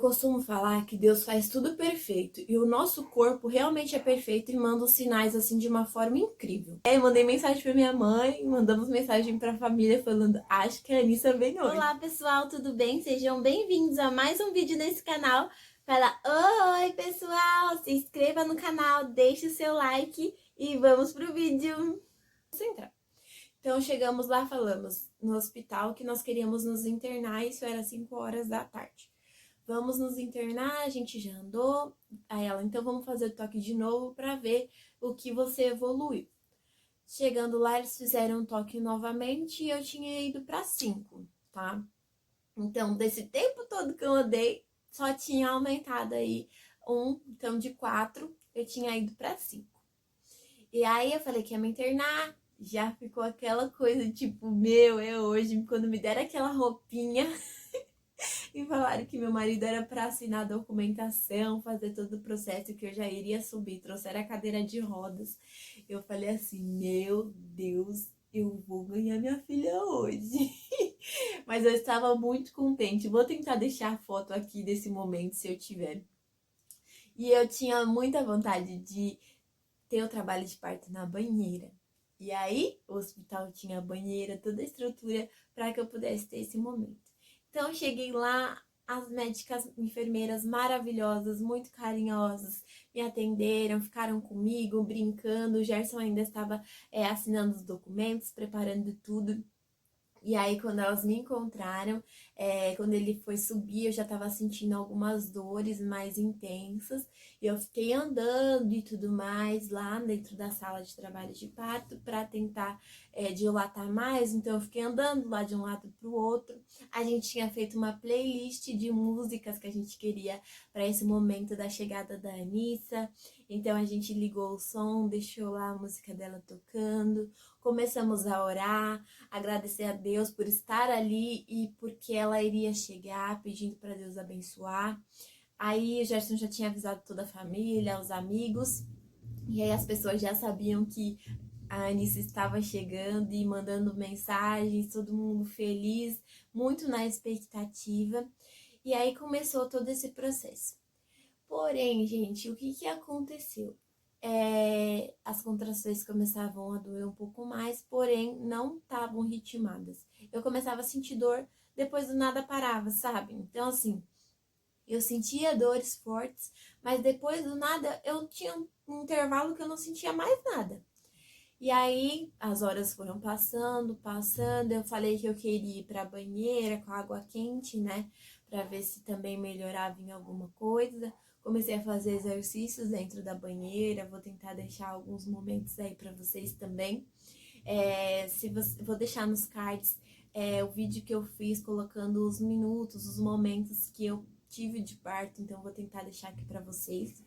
costumo falar que Deus faz tudo perfeito e o nosso corpo realmente é perfeito e manda os sinais assim de uma forma incrível. Eu mandei mensagem pra minha mãe, mandamos mensagem pra família falando: acho que a Anissa vem hoje. Olá pessoal, tudo bem? Sejam bem-vindos a mais um vídeo nesse canal. Fala oi pessoal, se inscreva no canal, deixe o seu like e vamos pro vídeo. Vamos entrar. Então chegamos lá, falamos no hospital que nós queríamos nos internar, isso era 5 horas da tarde. Vamos nos internar, a gente já andou. Aí ela, então vamos fazer o toque de novo para ver o que você evoluiu. Chegando lá, eles fizeram um toque novamente e eu tinha ido para 5, tá? Então, desse tempo todo que eu andei, só tinha aumentado aí então de 4 eu tinha ido para 5. E aí eu falei que ia me internar, já ficou aquela coisa tipo, meu, é hoje, quando me deram aquela roupinha. E falaram que meu marido era para assinar a documentação, fazer todo o processo que eu já iria subir. Trouxeram a cadeira de rodas. Eu falei assim, meu Deus, eu vou ganhar minha filha hoje. Mas eu estava muito contente. Vou tentar deixar a foto aqui desse momento, se eu tiver. E eu tinha muita vontade de ter o trabalho de parto na banheira. E aí, o hospital tinha a banheira, toda a estrutura para que eu pudesse ter esse momento. Então, eu cheguei lá, as médicas, enfermeiras maravilhosas, muito carinhosas, me atenderam, ficaram comigo, brincando. O Gerson ainda estava assinando os documentos, preparando tudo. E aí, quando elas me encontraram, quando ele foi subir, eu já estava sentindo algumas dores mais intensas. E eu fiquei andando e tudo mais lá dentro da sala de trabalho de parto para tentar dilatar mais. Então, eu fiquei andando lá de um lado para o outro. A gente tinha feito uma playlist de músicas que a gente queria para esse momento da chegada da Anissa. Então, a gente ligou o som, deixou lá a música dela tocando. Começamos a orar, agradecer a Deus por estar ali e porque ela iria chegar, pedindo para Deus abençoar. Aí o Gerson já tinha avisado toda a família, os amigos, e aí as pessoas já sabiam que a Anice estava chegando e mandando mensagens, todo mundo feliz, muito na expectativa. E aí começou todo esse processo. Porém, gente, o que aconteceu? As contrações começavam a doer um pouco mais, porém não estavam ritmadas. Eu começava a sentir dor, depois do nada parava, sabe? Então, assim, eu sentia dores fortes, mas depois do nada eu tinha um intervalo que eu não sentia mais nada. E aí as horas foram passando, eu falei que eu queria ir para a banheira com água quente, né? Para ver se também melhorava em alguma coisa. Comecei a fazer exercícios dentro da banheira, vou tentar deixar alguns momentos aí para vocês também. Vou deixar nos cards o vídeo que eu fiz colocando os minutos, os momentos que eu tive de parto, então vou tentar deixar aqui para vocês.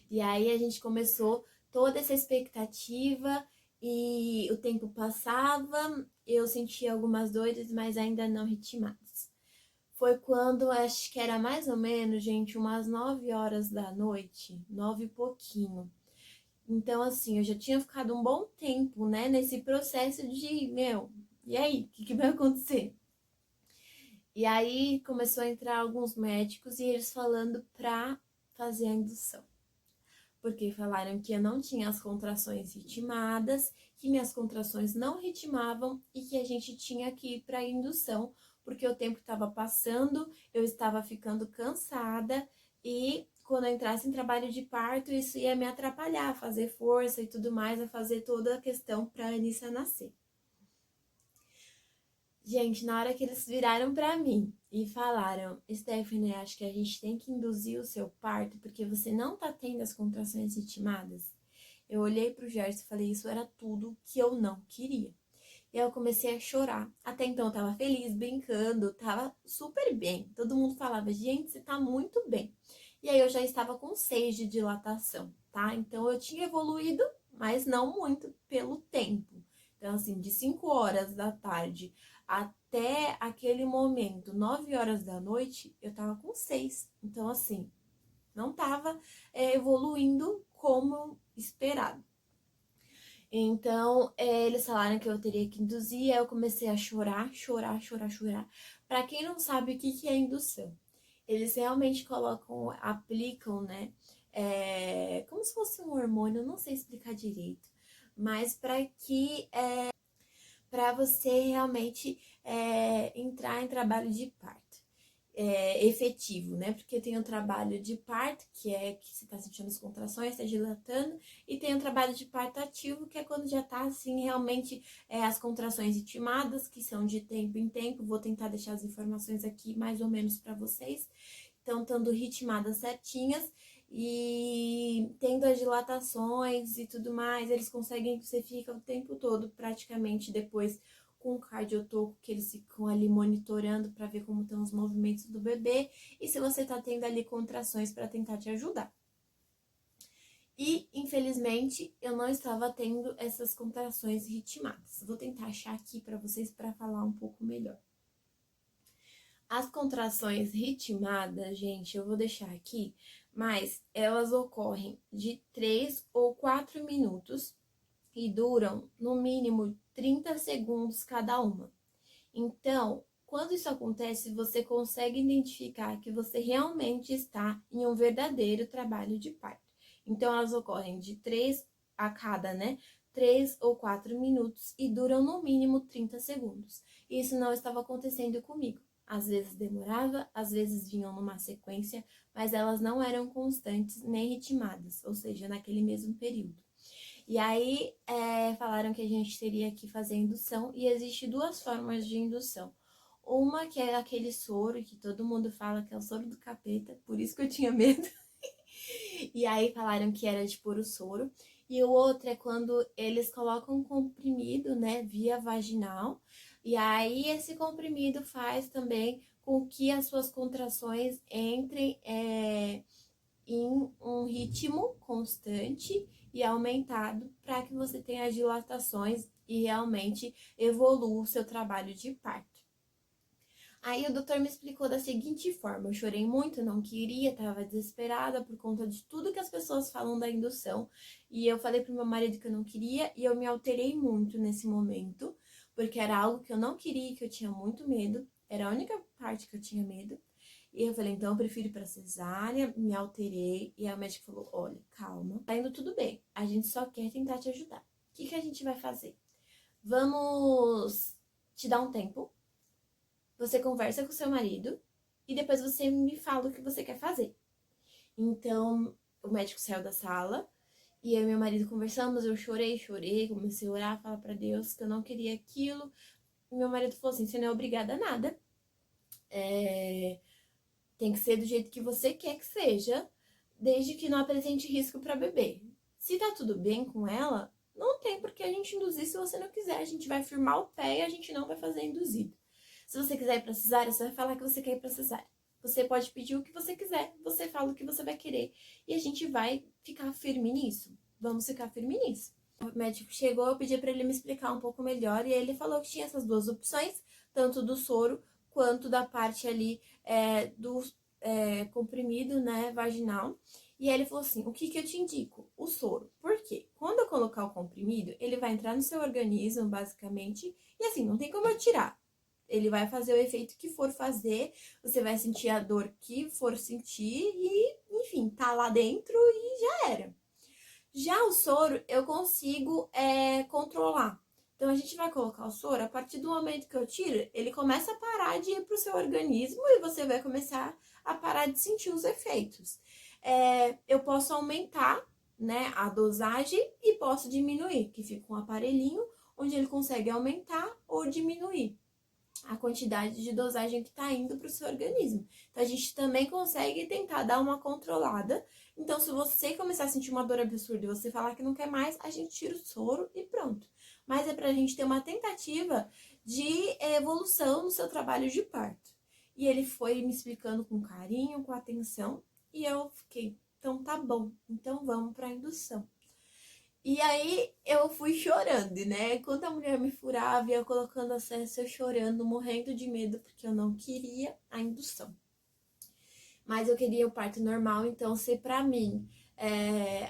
E aí a gente começou toda essa expectativa e o tempo passava, eu sentia algumas dores, mas ainda não ritmadas. Foi quando, acho que era mais ou menos, gente, umas 9 horas da noite, 9 e pouquinho. Então, assim, eu já tinha ficado um bom tempo, né, nesse processo de, meu, e aí, o que vai acontecer? E aí começou a entrar alguns médicos e eles falando pra fazer a indução. Porque falaram que eu não tinha as contrações ritmadas, que minhas contrações não ritmavam e que a gente tinha que ir para a indução, porque o tempo estava passando, eu estava ficando cansada e quando eu entrasse em trabalho de parto, isso ia me atrapalhar, a fazer força e tudo mais, a fazer toda a questão para a Anissa nascer. Gente, na hora que eles viraram para mim e falaram, Stephanie, acho que a gente tem que induzir o seu parto porque você não tá tendo as contrações ritmadas. Eu olhei pro Gerson e falei, isso era tudo que eu não queria. E aí eu comecei a chorar. Até então eu tava feliz, brincando, tava super bem. Todo mundo falava, gente, você tá muito bem. E aí eu já estava com 6 de dilatação, tá? Então eu tinha evoluído, mas não muito pelo tempo. Então, assim, de 5 horas da tarde até aquele momento, 9 horas da noite, eu tava com 6. Então, assim, não tava evoluindo como esperado. Então, eles falaram que eu teria que induzir, aí eu comecei a chorar. Pra quem não sabe o que é indução, Eles realmente colocam, aplicam, né? Como se fosse um hormônio, eu não sei explicar direito, mas para você realmente entrar em trabalho de parto. Efetivo, né? Porque tem o trabalho de parto, que é que você está sentindo as contrações, está dilatando, e tem o trabalho de parto ativo, que é quando já está assim, realmente as contrações ritmadas, que são de tempo em tempo. Vou tentar deixar as informações aqui mais ou menos para vocês. Então, estando ritmadas certinhas e tendo as dilatações e tudo mais, eles conseguem que você fica o tempo todo, praticamente, depois com o cardiotoco, que eles ficam ali monitorando para ver como estão os movimentos do bebê e se você tá tendo ali contrações para tentar te ajudar. E, infelizmente, eu não estava tendo essas contrações ritmadas. Vou tentar achar aqui para vocês para falar um pouco melhor. As contrações ritmadas, gente, eu vou deixar aqui, mas elas ocorrem de 3 ou 4 minutos e duram no mínimo 30 segundos cada uma. Então, quando isso acontece, você consegue identificar que você realmente está em um verdadeiro trabalho de parto. Então, elas ocorrem de 3 a cada, né? 3 ou 4 minutos e duram no mínimo 30 segundos. Isso não estava acontecendo comigo. Às vezes demorava, às vezes vinham numa sequência, mas elas não eram constantes nem ritmadas, ou seja, naquele mesmo período. E aí, falaram que a gente teria que fazer indução, e existe duas formas de indução. Uma que é aquele soro que todo mundo fala que é o soro do capeta, por isso que eu tinha medo. E aí falaram que era de pôr o soro. E o outro é quando eles colocam um comprimido, né, via vaginal. E aí esse comprimido faz também com que as suas contrações entrem em um ritmo constante e aumentado para que você tenha as dilatações e realmente evolua o seu trabalho de parto. Aí o doutor me explicou da seguinte forma: eu chorei muito, não queria, estava desesperada por conta de tudo que as pessoas falam da indução. E eu falei pro meu marido que eu não queria e eu me alterei muito nesse momento, porque era algo que eu não queria, que eu tinha muito medo, era a única parte que eu tinha medo. E eu falei, então eu prefiro ir pra cesárea, me alterei. E aí o médico falou, olha, calma, tá indo tudo bem, a gente só quer tentar te ajudar. O que a gente vai fazer? Vamos te dar um tempo, você conversa com seu marido e depois você me fala o que você quer fazer. Então, o médico saiu da sala e eu e meu marido conversamos, eu chorei, comecei a orar, falar pra Deus que eu não queria aquilo. E meu marido falou assim, você não é obrigada a nada, tem que ser do jeito que você quer que seja, desde que não apresente risco para bebê. Se tá tudo bem com ela, não tem por que a gente induzir se você não quiser. A gente vai firmar o pé e a gente não vai fazer induzido. Se você quiser ir pra cesárea, você vai falar que você quer ir pra cesárea. Você pode pedir o que você quiser, você fala o que você vai querer e a gente vai ficar firme nisso. Vamos ficar firme nisso. O médico chegou, eu pedi para ele me explicar um pouco melhor e ele falou que tinha essas duas opções, tanto do soro quanto da parte ali do comprimido, né, vaginal. E aí ele falou assim, o que eu te indico? O soro. Por quê? Quando eu colocar o comprimido, ele vai entrar no seu organismo, basicamente, e assim, não tem como eu tirar. Ele vai fazer o efeito que for fazer, você vai sentir a dor que for sentir e, enfim, tá lá dentro e já era. Já o soro, eu consigo controlar. Então, a gente vai colocar o soro, a partir do momento que eu tiro, ele começa a parar de ir para o seu organismo e você vai começar a parar de sentir os efeitos. Eu posso aumentar, né, a dosagem e posso diminuir, que fica um aparelhinho onde ele consegue aumentar ou diminuir a quantidade de dosagem que está indo para o seu organismo. Então, a gente também consegue tentar dar uma controlada. Então, se você começar a sentir uma dor absurda e você falar que não quer mais, a gente tira o soro e pronto. Mas é para a gente ter uma tentativa de evolução no seu trabalho de parto. E ele foi me explicando com carinho, com atenção, e eu fiquei, então tá bom, então vamos para a indução. E aí eu fui chorando, né? Enquanto a mulher me furava, ia colocando acesso, eu chorando, morrendo de medo, porque eu não queria a indução. Mas eu queria o parto normal, então se pra mim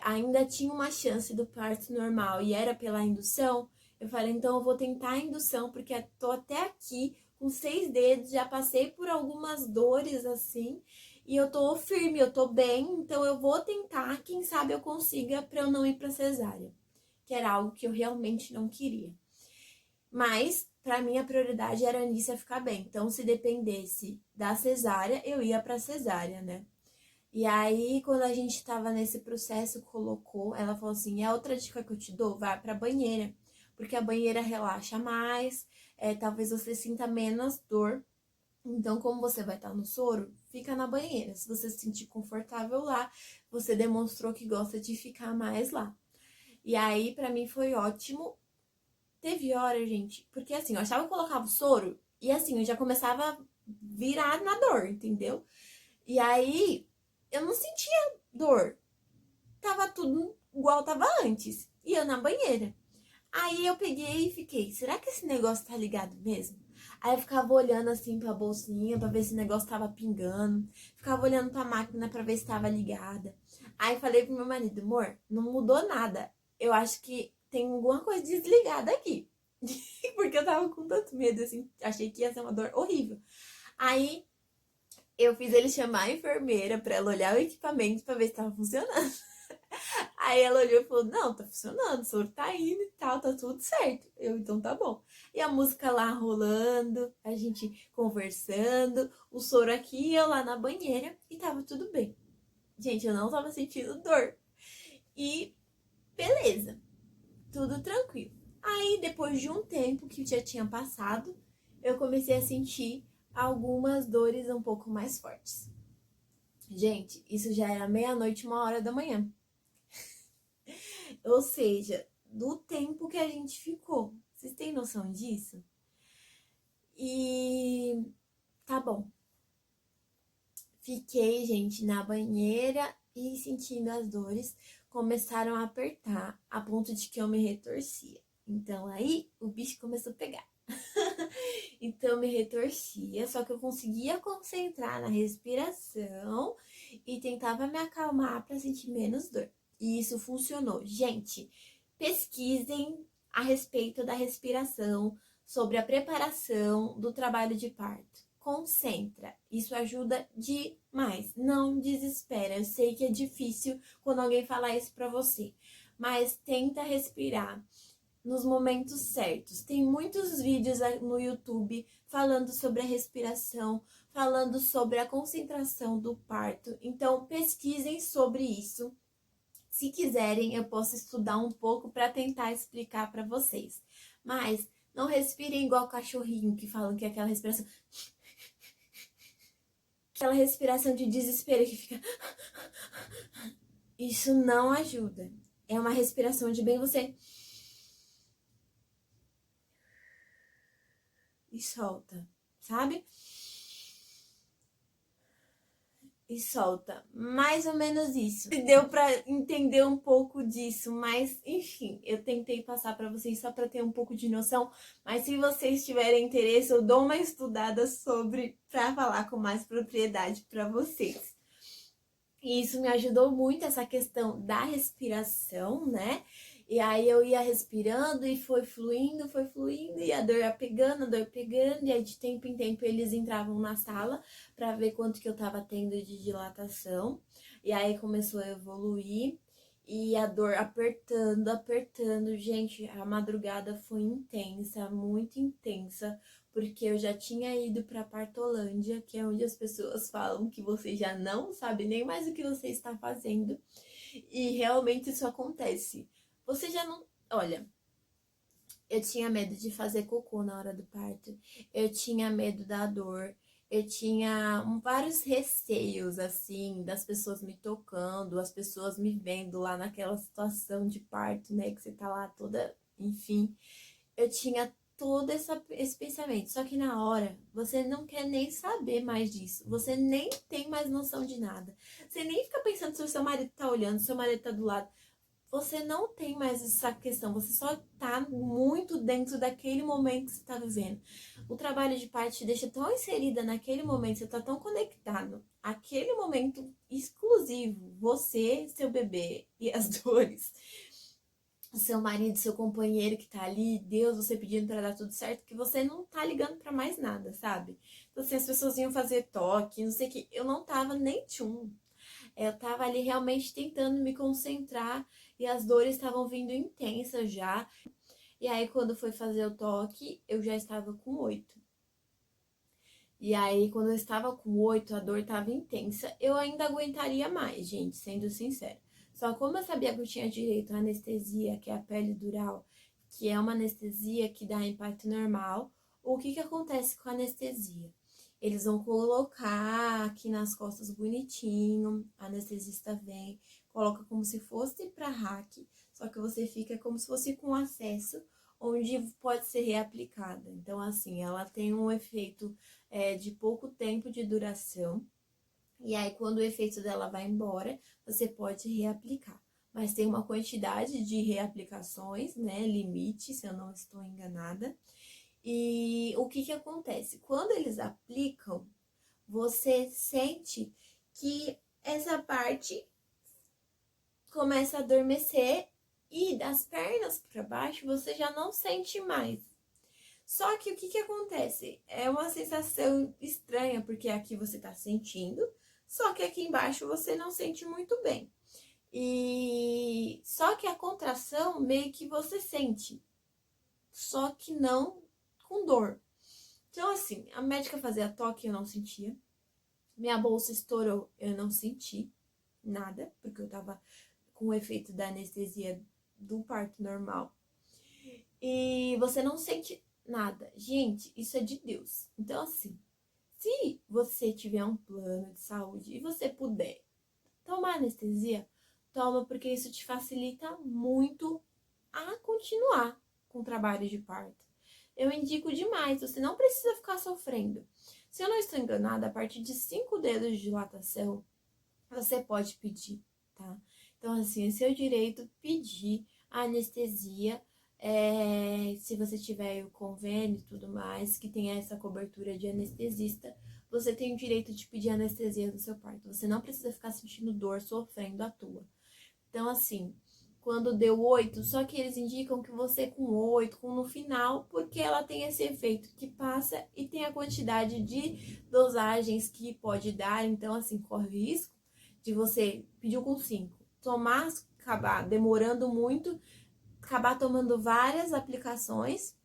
ainda tinha uma chance do parto normal e era pela indução, eu falei, então eu vou tentar a indução, porque tô até aqui com 6 dedos, já passei por algumas dores assim, e eu tô firme, eu tô bem, então eu vou tentar, quem sabe eu consiga pra eu não ir pra cesárea, que era algo que eu realmente não queria. Mas, pra mim, a prioridade era a Anícia ficar bem. Então, se dependesse da cesárea, eu ia pra cesárea, né? E aí, quando a gente tava nesse processo, colocou, ela falou assim, é outra dica que eu te dou, vai pra banheira. Porque a banheira relaxa mais, talvez você sinta menos dor. Então, como você vai estar no soro, fica na banheira. Se você se sentir confortável lá, você demonstrou que gosta de ficar mais lá. E aí, pra mim, foi ótimo. Teve hora, gente, porque assim, eu achava que eu colocava o soro e assim, eu já começava a virar na dor, entendeu? E aí, eu não sentia dor. Tava tudo igual tava antes. E eu na banheira. Aí eu peguei e fiquei, será que esse negócio tá ligado mesmo? Aí eu ficava olhando assim pra bolsinha pra ver se o negócio tava pingando. Ficava olhando pra máquina pra ver se tava ligada. Aí falei pro meu marido, amor, não mudou nada. Eu acho que tem alguma coisa desligada aqui. Porque eu tava com tanto medo, assim, achei que ia ser uma dor horrível. Aí eu fiz ele chamar a enfermeira pra ela olhar o equipamento pra ver se tava funcionando. Aí ela olhou e falou: Não, tá funcionando, o soro tá indo e tal, tá tudo certo. Eu, então tá bom. E a música lá rolando, a gente conversando, o soro aqui e eu lá na banheira e tava tudo bem. Gente, eu não tava sentindo dor. E beleza, tudo tranquilo. Aí depois de um tempo que já tinha passado, eu comecei a sentir algumas dores um pouco mais fortes. Gente, isso já era meia-noite, 1 hora da manhã. Ou seja, do tempo que a gente ficou. Vocês têm noção disso? E tá bom. Fiquei, gente, na banheira e sentindo as dores. Começaram a apertar a ponto de que eu me retorcia. Então aí o bicho começou a pegar. Então eu me retorcia, só que eu conseguia concentrar na respiração e tentava me acalmar para sentir menos dor. E isso funcionou. Gente, pesquisem a respeito da respiração, sobre a preparação do trabalho de parto. Concentra, isso ajuda demais. Não desespera. Eu sei que é difícil quando alguém falar isso para você, mas tenta respirar nos momentos certos. Tem muitos vídeos no YouTube falando sobre a respiração, falando sobre a concentração do parto. Então, pesquisem sobre isso. Se quiserem, eu posso estudar um pouco para tentar explicar para vocês. Mas não respirem igual cachorrinho que falam que é aquela respiração. Aquela respiração de desespero que fica. Isso não ajuda. É uma respiração de bem você. E solta, sabe? E solta. Mais ou menos isso. Deu pra entender um pouco disso, mas enfim, eu tentei passar pra vocês só pra ter um pouco de noção. Mas se vocês tiverem interesse, eu dou uma estudada sobre pra falar com mais propriedade pra vocês. E isso me ajudou muito, essa questão da respiração, né? E aí eu ia respirando e foi fluindo, e a dor ia pegando, e aí de tempo em tempo eles entravam na sala para ver quanto que eu tava tendo de dilatação. E aí começou a evoluir e a dor apertando, apertando. Gente, a madrugada foi intensa, muito intensa, porque eu já tinha ido para Partolândia, que é onde as pessoas falam que você já não sabe nem mais o que você está fazendo. E realmente isso acontece. Você já não. Olha, eu tinha medo de fazer cocô na hora do parto. Eu tinha medo da dor. Eu tinha vários receios, assim, das pessoas me tocando, as pessoas me vendo lá naquela situação de parto, né? Que você tá lá toda. Enfim, eu tinha todo esse pensamento. Só que na hora, você não quer nem saber mais disso. Você nem tem mais noção de nada. Você nem fica pensando se o seu marido tá olhando, se o seu marido tá do lado. Você não tem mais essa questão, você só tá muito dentro daquele momento que você tá vivendo. O trabalho de parto te deixa tão inserida naquele momento, você tá tão conectado àquele momento exclusivo, você, seu bebê e as dores, seu marido, seu companheiro que tá ali, Deus, você pedindo pra dar tudo certo, que você não tá ligando pra mais nada, sabe? Então, assim, as pessoas iam fazer toque, não sei o que, eu não tava nem tchum. Eu tava ali realmente tentando me concentrar e as dores estavam vindo intensas já. E aí, quando foi fazer o toque, eu já estava com 8. E aí, quando eu estava com 8, a dor estava intensa. Eu ainda aguentaria mais, gente, sendo sincera. Só como eu sabia que eu tinha direito à anestesia, que é a peridural, que é uma anestesia que dá impacto normal, o que acontece com a anestesia? Eles vão colocar aqui nas costas bonitinho, a anestesista vem, coloca como se fosse para hack, só que você fica como se fosse com acesso, onde pode ser reaplicada. Então, assim, ela tem um efeito de pouco tempo de duração. E aí, quando o efeito dela vai embora, você pode reaplicar. Mas tem uma quantidade de reaplicações, né? Limite, se eu não estou enganada. E o que acontece? Quando eles aplicam, você sente que essa parte começa a adormecer e das pernas para baixo você já não sente mais. Só que o que acontece? É uma sensação estranha, porque aqui você tá sentindo, só que aqui embaixo você não sente muito bem. E só que a contração meio que você sente, só que não com dor. Então, assim, a médica fazia toque, eu não sentia. Minha bolsa estourou, eu não senti nada, porque eu tava com o efeito da anestesia do parto normal. E você não sente nada. Gente, isso é de Deus. Então, assim, se você tiver um plano de saúde e você puder tomar anestesia, toma, porque isso te facilita muito a continuar com o trabalho de parto. Eu indico demais, você não precisa ficar sofrendo. Se eu não estou enganada, a partir de 5 dedos de dilatação, você pode pedir, tá? Então, assim, é seu direito pedir a anestesia, se você tiver o convênio e tudo mais, que tenha essa cobertura de anestesista, você tem o direito de pedir anestesia do seu parto. Você não precisa ficar sentindo dor, sofrendo à toa. Então, assim, quando deu 8, só que eles indicam que você com 8, com no final, porque ela tem esse efeito que passa e tem a quantidade de dosagens que pode dar. Então, assim, corre risco de você pediu com 5, tomar, acabar demorando muito, acabar tomando várias aplicações.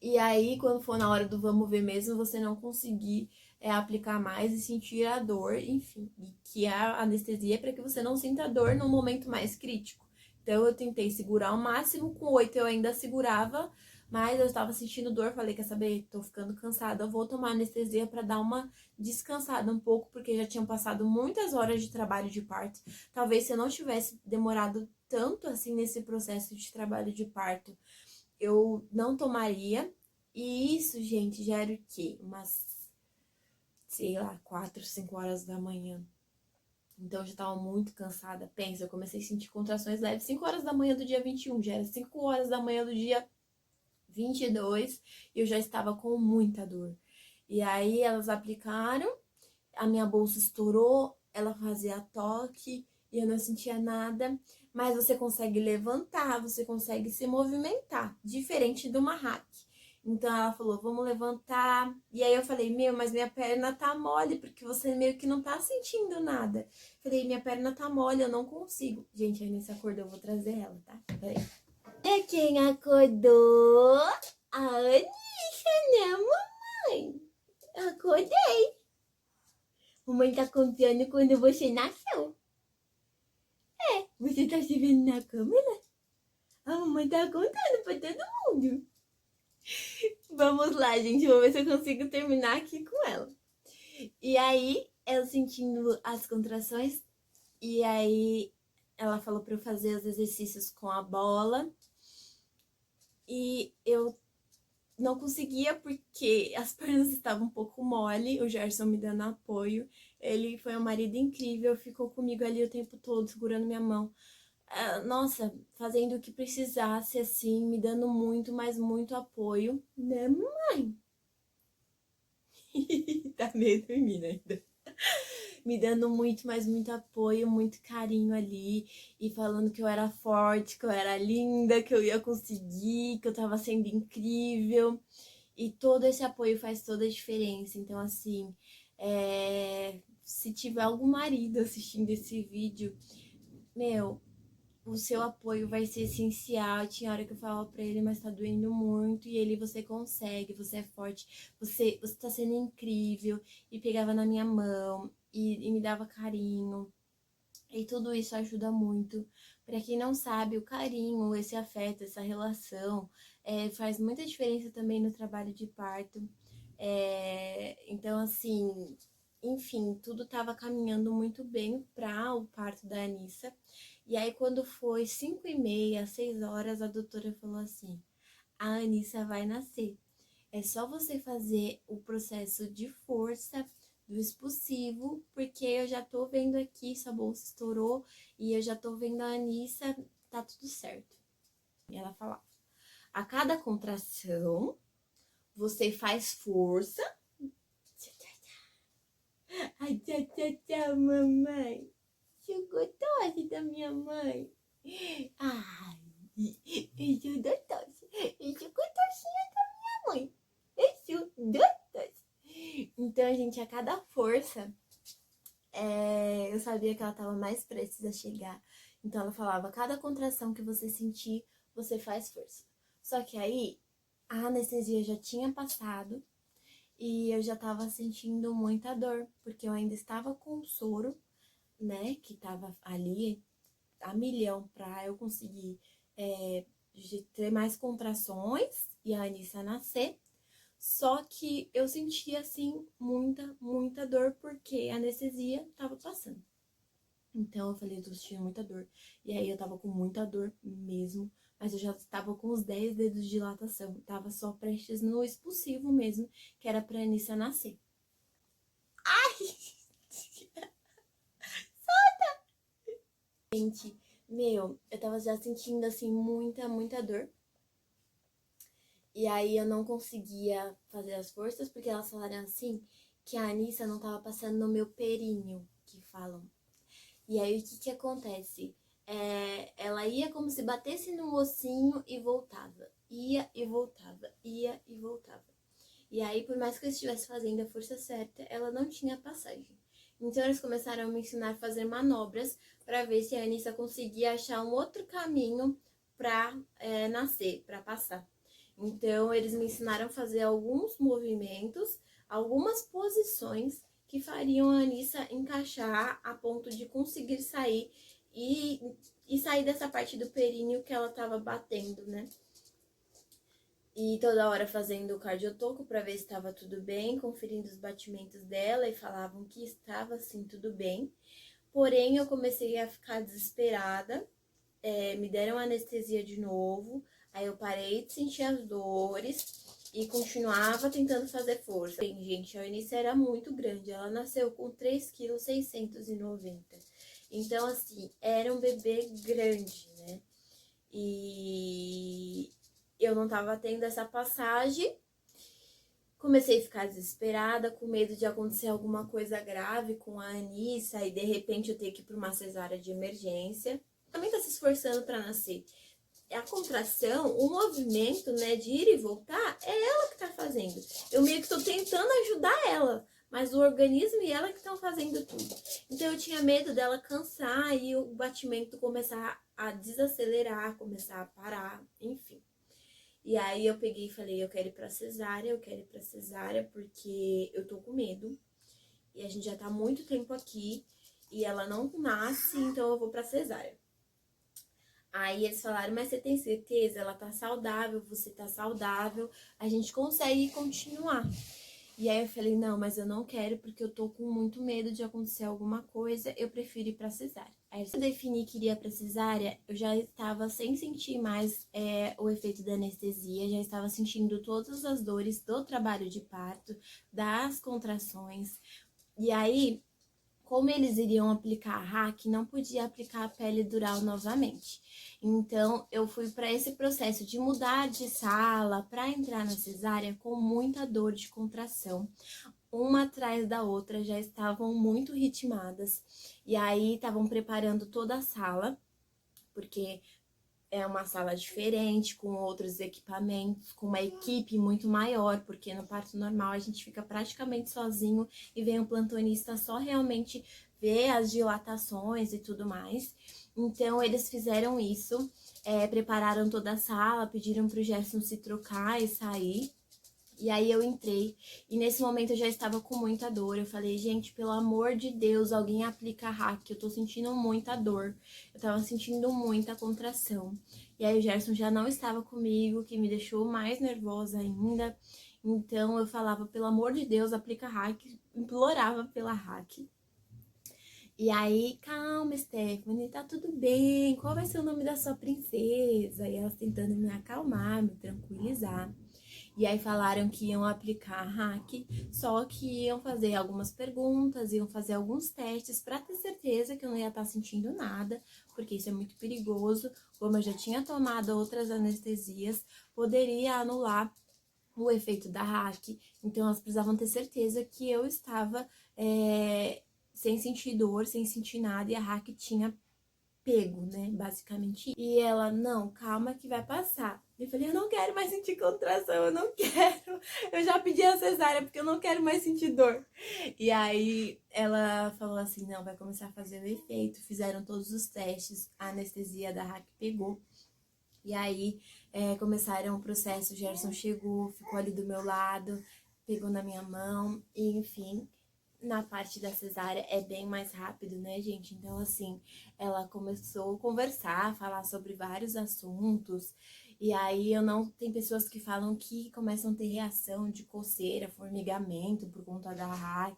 E aí, quando for na hora do vamos ver mesmo, você não conseguir aplicar mais e sentir a dor, enfim. E que a anestesia é para que você não sinta dor no momento mais crítico. Então, eu tentei segurar ao máximo. Com 8 eu ainda segurava, mas eu estava sentindo dor. Falei, quer saber? Tô ficando cansada. Eu vou tomar anestesia para dar uma descansada um pouco, porque já tinham passado muitas horas de trabalho de parto. Talvez se eu não tivesse demorado tanto assim nesse processo de trabalho de parto, eu não tomaria. E isso, gente, já era o quê? Umas, sei lá, 4, 5 horas da manhã. Então eu já tava muito cansada. Pensa, eu comecei a sentir contrações leves 5 horas da manhã do dia 21. Já era 5 horas da manhã do dia 22 e eu já estava com muita dor. E aí elas aplicaram, a minha bolsa estourou, ela fazia toque e eu não sentia nada. Mas você consegue levantar, você consegue se movimentar, diferente de uma hack. Então ela falou, vamos levantar. E aí eu falei, mas minha perna tá mole, porque você meio que não tá sentindo nada. Falei, minha perna tá mole, eu não consigo. Gente, aí nesse acordo eu vou trazer ela, tá? Peraí. É quem acordou? A Anisha, né, mamãe? Acordei. Mamãe tá contando quando você nasceu. Você tá se vendo na câmera? A mamãe tá contando pra todo mundo. Vamos lá, gente. Vou ver se eu consigo terminar aqui com ela. E aí, eu sentindo as contrações. E aí, ela falou pra eu fazer os exercícios com a bola. E eu não conseguia porque as pernas estavam um pouco mole. O Gerson me dando apoio. Ele foi um marido incrível. Ficou comigo ali o tempo todo, segurando minha mão. Nossa, fazendo o que precisasse, assim, me dando muito, mas muito apoio, né, mãe? Tá meio dormindo ainda. me dando muito, mas muito apoio, muito carinho ali, e falando que eu era forte, que eu era linda, que eu ia conseguir, que eu tava sendo incrível. E todo esse apoio faz toda a diferença. Então, assim, se tiver algum marido assistindo esse vídeo, meu, o seu apoio vai ser essencial. Tinha hora que eu falava pra ele, mas tá doendo muito. E ele, você consegue, você é forte, você tá sendo incrível. E pegava na minha mão e me dava carinho. E tudo isso ajuda muito. Pra quem não sabe, o carinho, esse afeto, essa relação, faz muita diferença também no trabalho de parto. Então, assim, enfim, tudo tava caminhando muito bem para o parto da Anissa. E aí, quando foi 5h30, 6 horas, a doutora falou assim: a Anissa vai nascer. É só você fazer o processo de força do expulsivo, porque eu já tô vendo aqui, sua bolsa estourou, e eu já tô vendo a Anissa, tá tudo certo. E ela falava: a cada contração, você faz força. Ai, tchau, tchau, tchau, mamãe. Chegou tosse da minha mãe. Ai, eu sou da tosse. Eu sou tossinha da minha mãe. Eu sou da tosse. Então, gente, a cada força, eu sabia que ela tava mais prestes a chegar. Então, ela falava: cada contração que você sentir, você faz força. Só que aí, a anestesia já tinha passado. E eu já tava sentindo muita dor, porque eu ainda estava com o soro, né, que tava ali a milhão pra eu conseguir ter mais contrações e a Anissa nascer. Só que eu sentia, assim, muita, muita dor, porque a anestesia tava passando. Então eu falei: eu tô sentindo muita dor. E aí eu tava com muita dor mesmo, mas eu já tava com os 10 dedos de dilatação. Tava só prestes no expulsivo mesmo, que era pra Anissa nascer. Gente, meu, eu tava já sentindo, assim, muita, muita dor. E aí eu não conseguia fazer as forças, porque elas falaram assim, que a Anissa não tava passando no meu períneo, que falam. E aí o que que acontece? Ela ia como se batesse no ossinho e voltava. Ia e voltava, ia e voltava. E aí, por mais que eu estivesse fazendo a força certa, ela não tinha passagem. Então eles começaram a me ensinar a fazer manobras para ver se a Anissa conseguia achar um outro caminho para nascer, para passar. Então eles me ensinaram a fazer alguns movimentos, algumas posições que fariam a Anissa encaixar a ponto de conseguir sair e sair dessa parte do períneo que ela estava batendo, né? E toda hora fazendo o cardiotoco para ver se estava tudo bem, conferindo os batimentos dela, e falavam que estava assim tudo bem. Porém, eu comecei a ficar desesperada, me deram anestesia de novo, aí eu parei de sentir as dores e continuava tentando fazer força. Bem, gente, a Eunice era muito grande, ela nasceu com 3,690 kg. Então, assim, era um bebê grande, né? E eu não tava tendo essa passagem. Comecei a ficar desesperada, com medo de acontecer alguma coisa grave com a Anissa e de repente eu ter que ir para uma cesárea de emergência. Também tá se esforçando para nascer. A contração, o movimento, né, de ir e voltar, é ela que tá fazendo. Eu meio que tô tentando ajudar ela, mas o organismo e ela que estão fazendo tudo. Então eu tinha medo dela cansar e o batimento começar a desacelerar, começar a parar, enfim. E aí eu peguei e falei: eu quero ir pra cesárea, eu quero ir pra cesárea porque eu tô com medo. E a gente já tá há muito tempo aqui e ela não nasce, então eu vou pra cesárea. Aí eles falaram: mas você tem certeza? Ela tá saudável, você tá saudável, a gente consegue continuar. E aí eu falei: não, mas eu não quero porque eu tô com muito medo de acontecer alguma coisa, eu prefiro ir pra cesárea. Aí eu defini que iria pra cesárea, eu já estava sem sentir mais o efeito da anestesia, já estava sentindo todas as dores do trabalho de parto, das contrações. E aí, como eles iriam aplicar a hack, não podia aplicar a pele dural novamente. Então, eu fui para esse processo de mudar de sala para entrar na cesárea com muita dor de contração. uma atrás da outra, já estavam muito ritmadas. E aí estavam preparando toda a sala, porque é uma sala diferente, com outros equipamentos, com uma equipe muito maior, porque no parto normal a gente fica praticamente sozinho e vem o plantonista só realmente ver as dilatações e tudo mais. Então eles fizeram isso, prepararam toda a sala, pediram pro Gerson se trocar e sair. E aí eu entrei, e nesse momento eu já estava com muita dor. Eu falei, gente, pelo amor de Deus, alguém aplica hack, eu tô sentindo muita dor. Eu tava sentindo muita contração. E aí o Gerson já não estava comigo, que me deixou mais nervosa ainda. Então eu falava, pelo amor de Deus, aplica hack, implorava pela hack. E aí, calma, Stephanie, tá tudo bem. Qual vai ser o nome da sua princesa? E elas tentando me acalmar, me tranquilizar. E aí falaram que iam aplicar hack, só que iam fazer algumas perguntas, iam fazer alguns testes para ter certeza que eu não ia estar sentindo nada, porque isso é muito perigoso. Como eu já tinha tomado outras anestesias, poderia anular o efeito da hack. Então elas precisavam ter certeza que eu estava sem sentir dor, sem sentir nada, e a hack tinha pego, né, basicamente. E ela, não, calma que vai passar. Eu falei, eu não quero mais sentir contração, eu não quero. Eu já pedi a cesárea porque eu não quero mais sentir dor. E aí ela falou assim, não, vai começar a fazer o efeito. Fizeram todos os testes, a anestesia da hack pegou. E aí começaram o processo, o Gerson chegou, ficou ali do meu lado, pegou na minha mão, e enfim, na parte da cesárea é bem mais rápido, né, gente? Então, assim, ela começou a conversar, falar sobre vários assuntos. E aí eu não. Tem pessoas que falam que começam a ter reação de coceira, formigamento por conta da hack.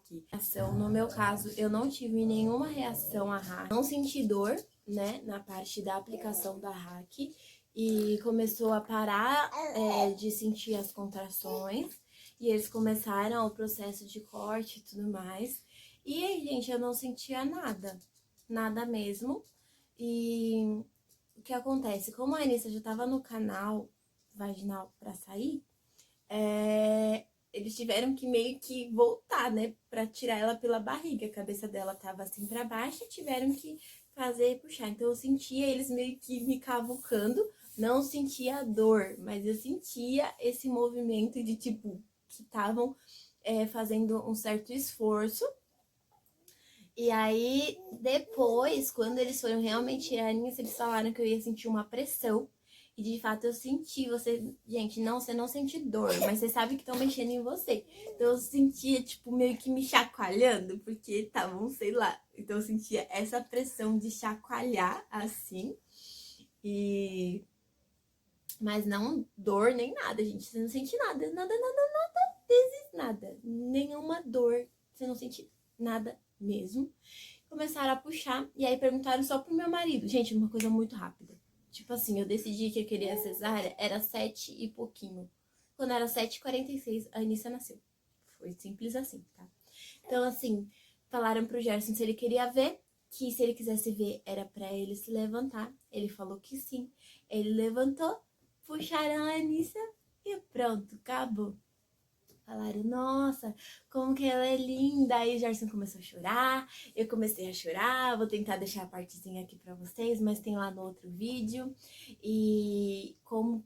No meu caso, eu não tive nenhuma reação à hack. Não senti dor, né, na parte da aplicação da hack. E começou a parar de sentir as contrações. E eles começaram o processo de corte e tudo mais. E aí, gente, eu não sentia nada. Nada mesmo. E o que acontece? Como a Anissa já tava no canal vaginal pra sair, eles tiveram que meio que voltar, né? Pra tirar ela pela barriga. A cabeça dela tava assim pra baixo e tiveram que fazer e puxar. Então eu sentia eles meio que me cavucando. Não sentia dor, mas eu sentia esse movimento de tipo que estavam fazendo um certo esforço. E aí, depois, quando eles foram realmente tirar a linha, eles falaram que eu ia sentir uma pressão. E de fato eu senti, gente, não, você não sente dor, mas você sabe que estão mexendo em você. Então eu sentia, tipo, meio que me chacoalhando, porque estavam, sei lá. Então eu sentia essa pressão de chacoalhar assim. Mas não dor nem nada, gente. Você não sente nada, nada, nada. Nenhuma dor. Você não sente nada mesmo. Começaram a puxar e aí perguntaram só pro meu marido. Gente, uma coisa muito rápida. Tipo assim, eu decidi que eu queria cesárea, era 7 e pouquinho. Quando era 7h46, a Anissa nasceu. Foi simples assim, tá? Então, assim, falaram pro Gerson se ele queria ver, que se ele quisesse ver era pra ele se levantar. Ele falou que sim. Ele levantou, puxaram a Anissa e pronto, acabou. Falaram, nossa, como que ela é linda. Aí o Gerson começou a chorar, eu comecei a chorar. Vou tentar deixar a partezinha aqui pra vocês, mas tem lá no outro vídeo. E como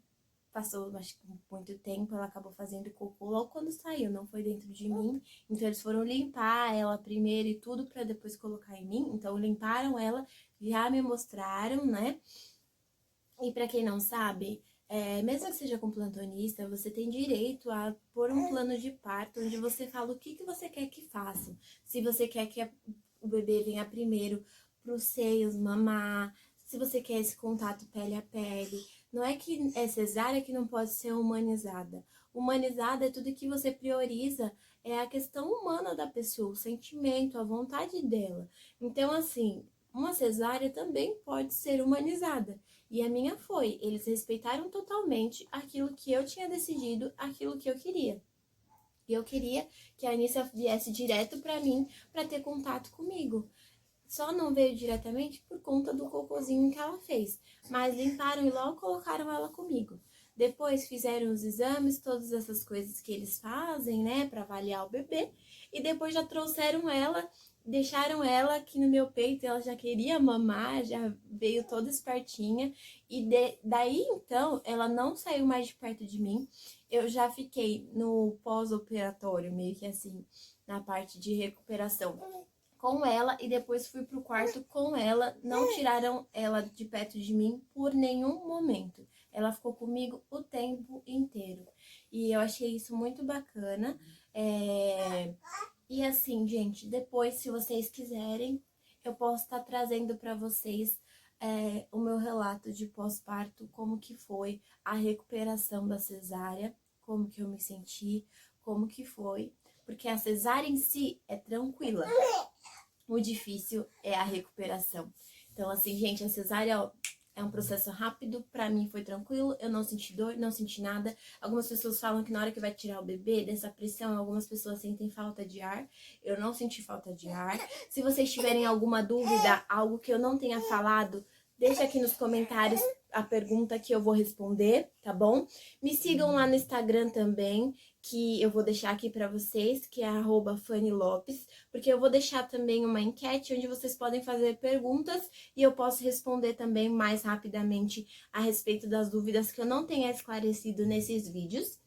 passou, acho que muito tempo, ela acabou fazendo cocô logo quando saiu, não foi dentro de mim. Então eles foram limpar ela primeiro e tudo pra depois colocar em mim. Então limparam ela, já me mostraram, né? E pra quem não sabe, mesmo que seja com plantonista, você tem direito a pôr um plano de parto onde você fala o que você quer que faça. Se você quer que o bebê venha primeiro pros seios, mamar, se você quer esse contato pele a pele. Não é que é cesárea que não pode ser humanizada. Humanizada é tudo que você prioriza, é a questão humana da pessoa, o sentimento, a vontade dela. Então, assim, uma cesárea também pode ser humanizada. E a minha foi. Eles respeitaram totalmente aquilo que eu tinha decidido, aquilo que eu queria. E eu queria que a Anissa viesse direto pra mim, pra ter contato comigo. Só não veio diretamente por conta do cocôzinho que ela fez. Mas limparam e logo colocaram ela comigo. Depois fizeram os exames, todas essas coisas que eles fazem, né, para avaliar o bebê. E depois já trouxeram ela, deixaram ela aqui no meu peito, ela já queria mamar, já veio toda espertinha. E daí então, ela não saiu mais de perto de mim. Eu já fiquei no pós-operatório, meio que assim, na parte de recuperação com ela e depois fui pro quarto com ela. Não tiraram ela de perto de mim por nenhum momento. Ela ficou comigo o tempo inteiro. E eu achei isso muito bacana. E assim, gente, depois, se vocês quiserem, eu posso estar trazendo para vocês o meu relato de pós-parto, como que foi a recuperação da cesárea, como que eu me senti, como que foi. Porque a cesárea em si é tranquila. O difícil é a recuperação. Então, assim, gente, a cesárea, ó, é um processo rápido. Pra mim foi tranquilo, eu não senti dor, não senti nada. Algumas pessoas falam que na hora que vai tirar o bebê, dessa pressão, algumas pessoas sentem falta de ar. Eu não senti falta de ar. Se vocês tiverem alguma dúvida, algo que eu não tenha falado, deixa aqui nos comentários a pergunta que eu vou responder, tá bom? Me sigam lá no Instagram também, que eu vou deixar aqui pra vocês, que é @FannyLopes, porque eu vou deixar também uma enquete onde vocês podem fazer perguntas e eu posso responder também mais rapidamente a respeito das dúvidas que eu não tenha esclarecido nesses vídeos.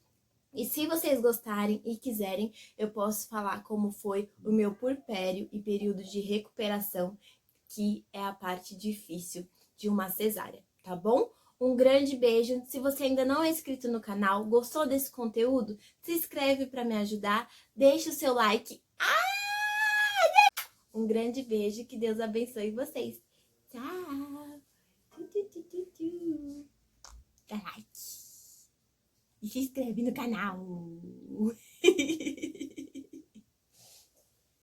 E se vocês gostarem e quiserem, eu posso falar como foi o meu puerpério e período de recuperação, que é a parte difícil de uma cesárea, tá bom? Um grande beijo. Se você ainda não é inscrito no canal, gostou desse conteúdo, se inscreve para me ajudar, deixa o seu like. Um grande beijo, que Deus abençoe vocês. Tchau! Dá like e se inscreve no canal.